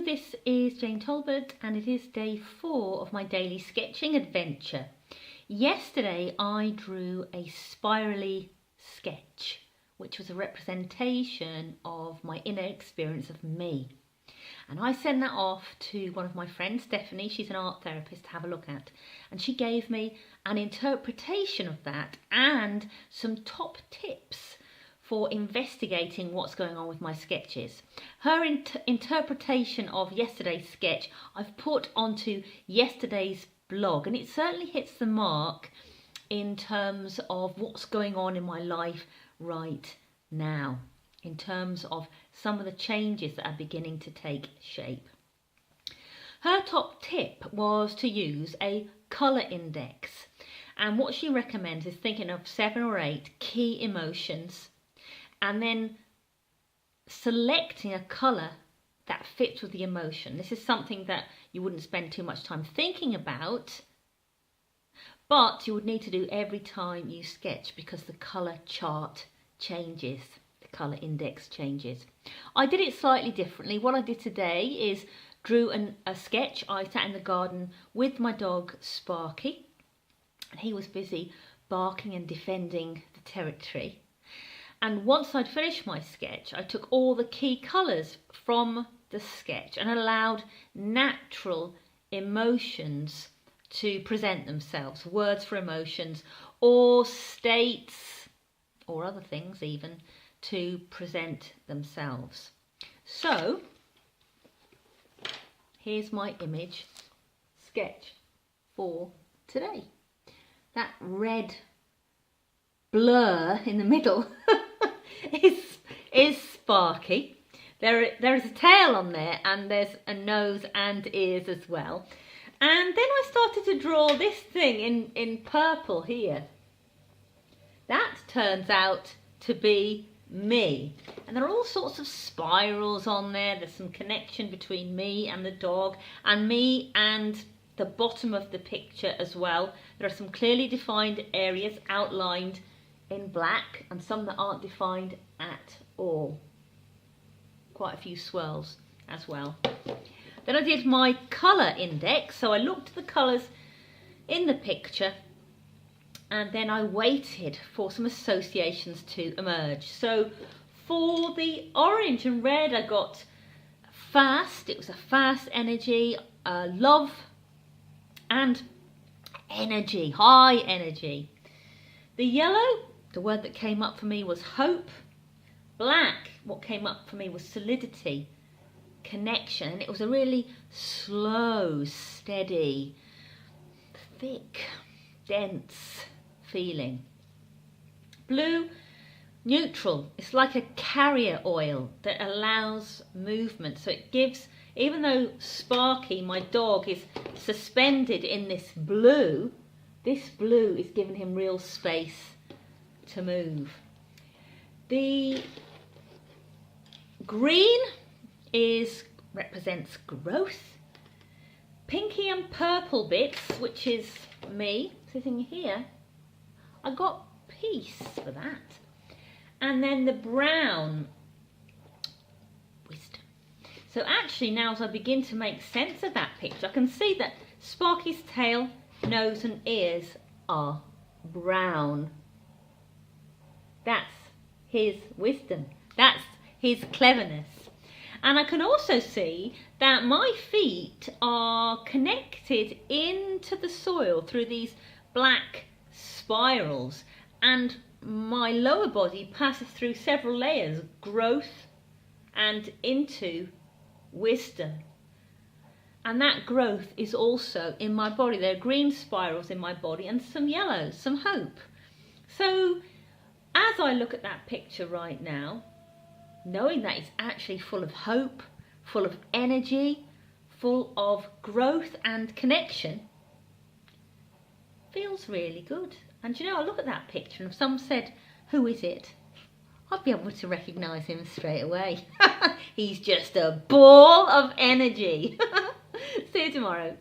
this is Jane Talbot and it is day 4 of my daily sketching adventure. Yesterday I drew a spirally sketch, which was a representation of my inner experience of me. And I sent that off to one of my friends, Stephanie. She's an art therapist, to have a look at. And she gave me an interpretation of that and some top tips for investigating what's going on with my sketches. Her interpretation of yesterday's sketch I've put onto yesterday's blog, and it certainly hits the mark in terms of what's going on in my life right now, in terms of some of the changes that are beginning to take shape. Her top tip was to use a colour index, and what she recommends is thinking of 7 or 8 key emotions and then selecting a colour that fits with the emotion. This is something that you wouldn't spend too much time thinking about, but you would need to do every time you sketch because the colour chart changes, the colour index changes. I did it slightly differently. What I did today is drew a sketch. I sat in the garden with my dog Sparky, and he was busy barking and defending the territory. And once I'd finished my sketch, I took all the key colours from the sketch and allowed natural emotions to present themselves, words for emotions, or states, or other things even, to present themselves. So, here's my image sketch for today. That red blur in the middle is Sparky. There is a tail on there, and there's a nose and ears as well. And then I started to draw this thing in purple here. That turns out to be me. And there are all sorts of spirals on there. There's some connection between me and the dog, and me and the bottom of the picture as well. There are some clearly defined areas outlined in black and some that aren't defined at all. Quite a few swirls as well. Then I did my colour index, so I looked at the colours in the picture and then I waited for some associations to emerge. So for the orange and red I got fast. It was a fast energy, love and energy, high energy. The yellow, the word that came up for me was hope. Black, what came up for me was solidity, connection, and it was a really slow, steady, thick, dense feeling. Blue, neutral. It's like a carrier oil that allows movement. So it gives, even though Sparky, my dog, is suspended in this blue is giving him real space to move. The green represents growth. Pinky and purple bits, which is me sitting here, I got peace for that. And then the brown, wisdom. So actually now as I begin to make sense of that picture, I can see that Sparky's tail, nose and ears are brown. That's his wisdom. That's his cleverness. And I can also see that my feet are connected into the soil through these black spirals, and my lower body passes through several layers, growth and into wisdom. And that growth is also in my body. There are green spirals in my body and some yellows, some hope. So as I look at that picture right now, knowing that it's actually full of hope, full of energy, full of growth and connection, feels really good. And you know, I look at that picture and if someone said, "Who is it?" I'd be able to recognise him straight away. He's just a ball of energy. See you tomorrow.